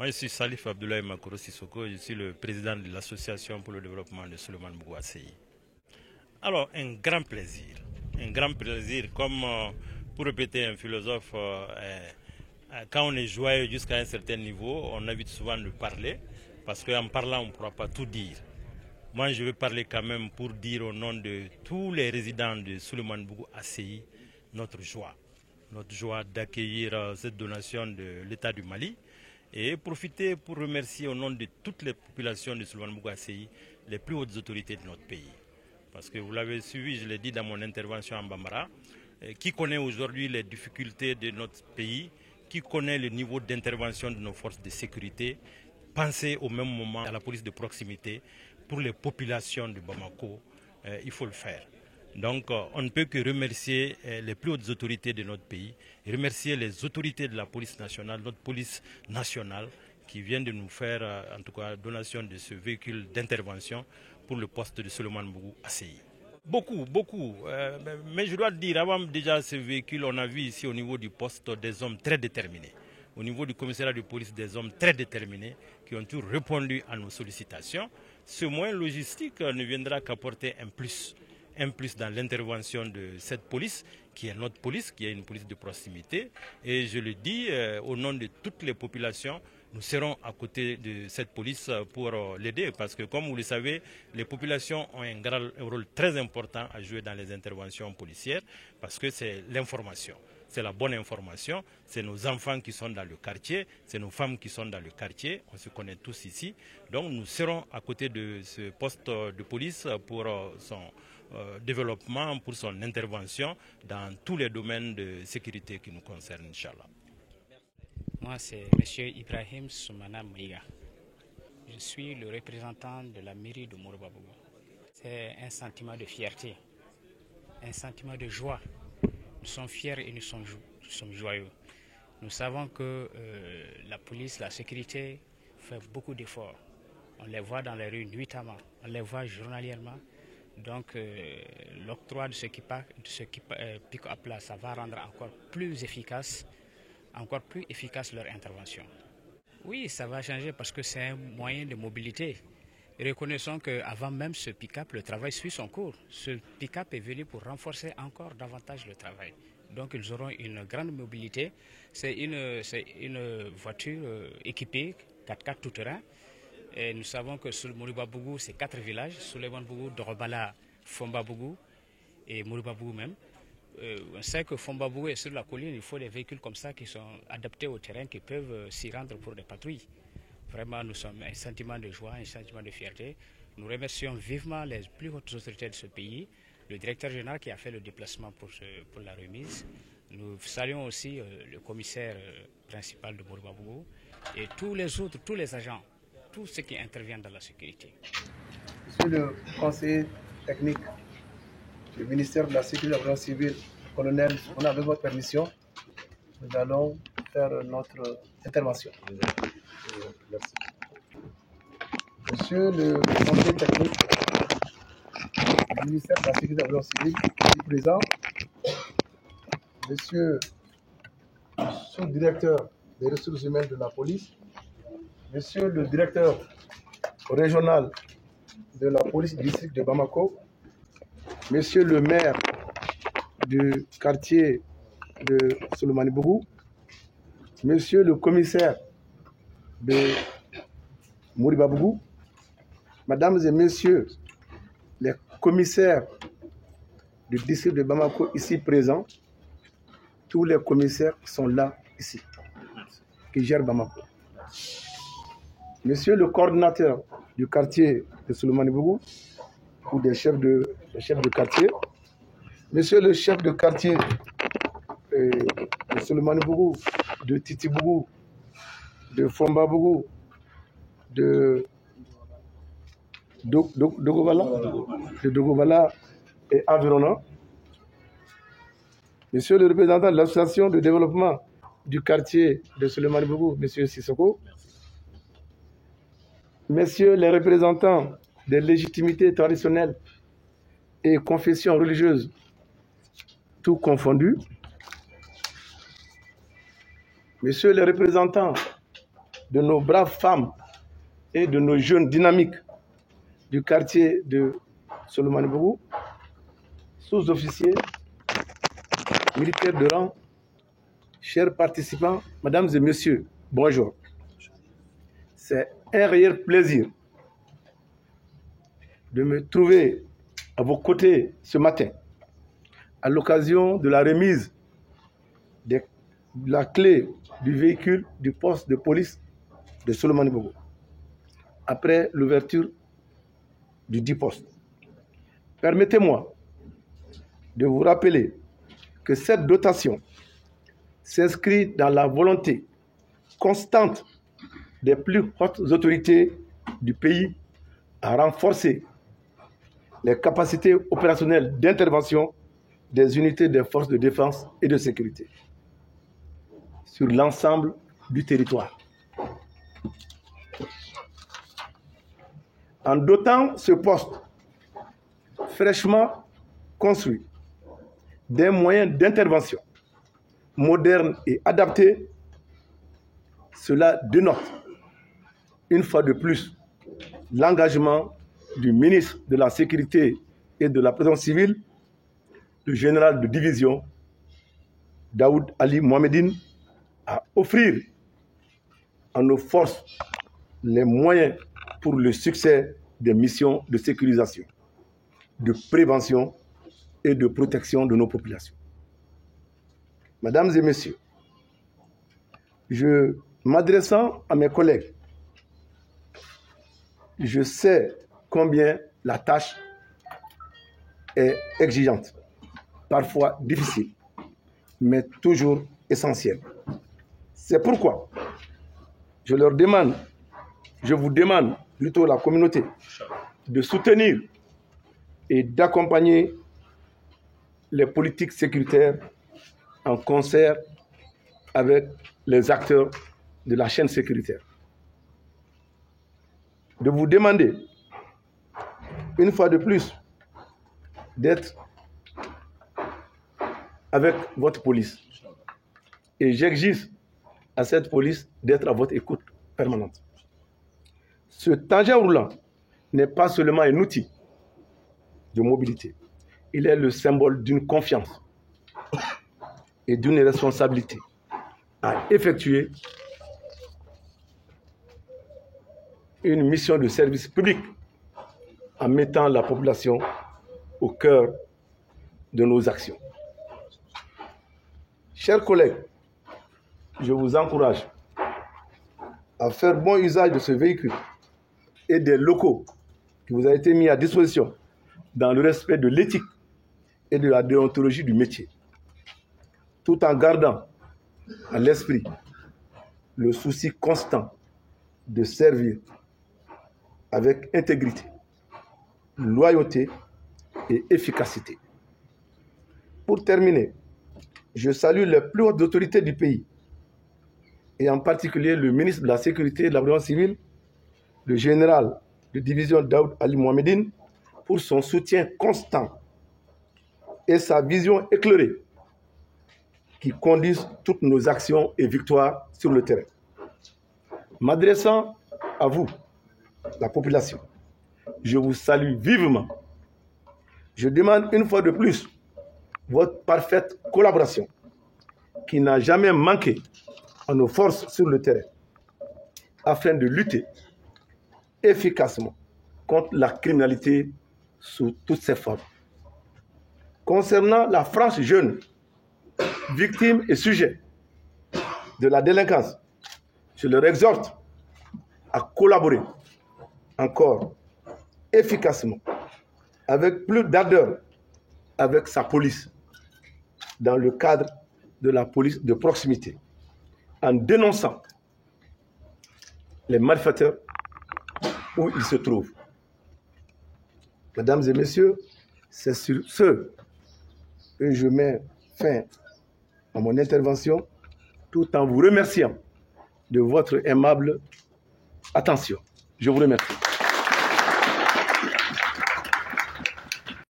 Moi, je suis Salif Abdoulaye Makoro Sissoko, je suis le président de l'Association pour le développement de Souleymane Bougou ACI. Alors, un grand plaisir, comme pour répéter un philosophe, quand on est joyeux jusqu'à un certain niveau, on évite souvent de parler, parce qu'en parlant, on ne pourra pas tout dire. Moi, je vais parler quand même pour dire au nom de tous les résidents de Souleymane Bougou ACI notre joie d'accueillir cette donation de l'État du Mali et profiter pour remercier au nom de toutes les populations de Souleymane Bougou ACI les plus hautes autorités de notre pays. Parce que vous l'avez suivi, je l'ai dit dans mon intervention en Bambara, qui connaît aujourd'hui les difficultés de notre pays, qui connaît le niveau d'intervention de nos forces de sécurité, pensez au même moment à la police de proximité. Pour les populations de Bamako, il faut le faire. Donc on ne peut que remercier les plus hautes autorités de notre pays, remercier les autorités de la police nationale, notre police nationale, qui viennent de nous faire en tout cas donation de ce véhicule d'intervention pour le poste de Souleymane Bougou ACI. Beaucoup. Mais je dois dire, avant déjà ce véhicule, on a vu ici au niveau du poste des hommes très déterminés. Au niveau du commissariat de police, des hommes très déterminés qui ont toujours répondu à nos sollicitations. Ce moyen logistique ne viendra qu'apporter un plus dans l'intervention de cette police, qui est notre police, qui est une police de proximité. Et je le dis au nom de toutes les populations, nous serons à côté de cette police pour l'aider, parce que comme vous le savez, les populations ont un rôle très important à jouer dans les interventions policières, parce que c'est l'information. C'est la bonne information, c'est nos enfants qui sont dans le quartier, c'est nos femmes qui sont dans le quartier, on se connaît tous ici. Donc nous serons à côté de ce poste de police pour son développement, pour son intervention dans tous les domaines de sécurité qui nous concernent, Inch'Allah. Moi, c'est M. Ibrahim Soumana Mouiga. Je suis le représentant de la mairie de Moriba Bougou. C'est un sentiment de fierté, un sentiment de joie. Nous sommes fiers et nous sommes joyeux. Nous savons que la police, la sécurité fait beaucoup d'efforts. On les voit dans les rues nuitamment, on les voit journalièrement. Donc l'octroi de ce pick-up là, ça va rendre encore plus efficace leur intervention. Oui, ça va changer parce que c'est un moyen de mobilité. Reconnaissons qu'avant même ce pick-up, le travail suit son cours. Ce pick-up est venu pour renforcer encore davantage le travail. Donc ils auront une grande mobilité. C'est une voiture équipée 4x4 tout-terrain. Et nous savons que sur Moriba Bougou, c'est 4 villages. Souleymane Bougou, Dorobala, Fomba Bougou et Moriba Bougou même. On sait que Fomba Bougou est sur la colline. Il faut des véhicules comme ça qui sont adaptés au terrain, qui peuvent s'y rendre pour des patrouilles. Vraiment, nous sommes un sentiment de joie, un sentiment de fierté. Nous remercions vivement les plus hautes autorités de ce pays, le directeur général qui a fait le déplacement pour la remise. Nous saluons aussi le commissaire principal de Moriba Bougou et tous les autres, tous les agents, tous ceux qui interviennent dans la sécurité. Monsieur le conseiller technique du ministère de la Sécurité et de la Protection civile, colonel, on a avec votre permission, nous allons faire notre intervention. Merci. Monsieur le conseiller technique du ministère de la Sécurité et de la Protection civile, ici présent, monsieur le sous-directeur des ressources humaines de la police, monsieur le directeur régional de la police du district de Bamako, monsieur le maire du quartier de Souleymane Bougou, monsieur le commissaire de Moriba Bougou, mesdames et messieurs les commissaires du district de Bamako ici présents, tous les commissaires sont là ici, qui gèrent Bamako. Monsieur le coordinateur du quartier de Souleymane Bougou, ou des chefs de quartier, monsieur le chef de quartier de Souleymane Bougou, de Titi Bougou, de Fomba Bougou, de Dogobala et environnant, monsieur le représentant de l'association de développement du quartier de Souleymane Bougou, monsieur Sissoko, messieurs les représentants des légitimités traditionnelles et confessions religieuses, tout confondu, messieurs les représentants de nos braves femmes et de nos jeunes dynamiques du quartier de Solomane Bougou, sous-officiers, militaires de rang, chers participants, mesdames et messieurs, bonjour. C'est un réel plaisir de me trouver à vos côtés ce matin à l'occasion de la remise de la clé du véhicule du poste de police de Solomane Bougou après l'ouverture du dit poste. Permettez-moi de vous rappeler que cette dotation s'inscrit dans la volonté constante des plus hautes autorités du pays à renforcer les capacités opérationnelles d'intervention des unités des forces de défense et de sécurité sur l'ensemble du territoire. En dotant ce poste fraîchement construit des moyens d'intervention modernes et adaptés, cela dénote une fois de plus l'engagement du ministre de la Sécurité et de la Protection civile, le général de division Daoud Ali Mohamedine, à offrir à nos forces les moyens pour le succès des missions de sécurisation, de prévention et de protection de nos populations. Mesdames et messieurs, m'adressant à mes collègues, je sais combien la tâche est exigeante, parfois difficile, mais toujours essentielle. C'est pourquoi je vous demande plutôt la communauté de soutenir et d'accompagner les politiques sécuritaires en concert avec les acteurs de la chaîne sécuritaire. De vous demander, une fois de plus, d'être avec votre police. Et j'exige à cette police d'être à votre écoute permanente. Ce tangent roulant n'est pas seulement un outil de mobilité. Il est le symbole d'une confiance et d'une responsabilité à effectuer une mission de service public en mettant la population au cœur de nos actions. Chers collègues, je vous encourage à faire bon usage de ce véhicule et des locaux qui vous a été mis à disposition dans le respect de l'éthique et de la déontologie du métier, tout en gardant à l'esprit le souci constant de servir avec intégrité, loyauté et efficacité. Pour terminer, je salue les plus hautes autorités du pays, et en particulier le ministre de la Sécurité et de la Protection civile, le général de division Daoud Ali Mohamedine, pour son soutien constant et sa vision éclairée qui conduisent toutes nos actions et victoires sur le terrain. M'adressant à vous, la population, je vous salue vivement. Je demande une fois de plus votre parfaite collaboration qui n'a jamais manqué à nos forces sur le terrain afin de lutter efficacement contre la criminalité sous toutes ses formes. Concernant la frange jeune, victime et sujet de la délinquance, je leur exhorte à collaborer encore efficacement, avec plus d'ardeur, avec sa police, dans le cadre de la police de proximité, en dénonçant les malfaiteurs où ils se trouvent. Mesdames et messieurs, c'est sur ce que je mets fin à mon intervention, tout en vous remerciant de votre aimable attention. Je vous remercie.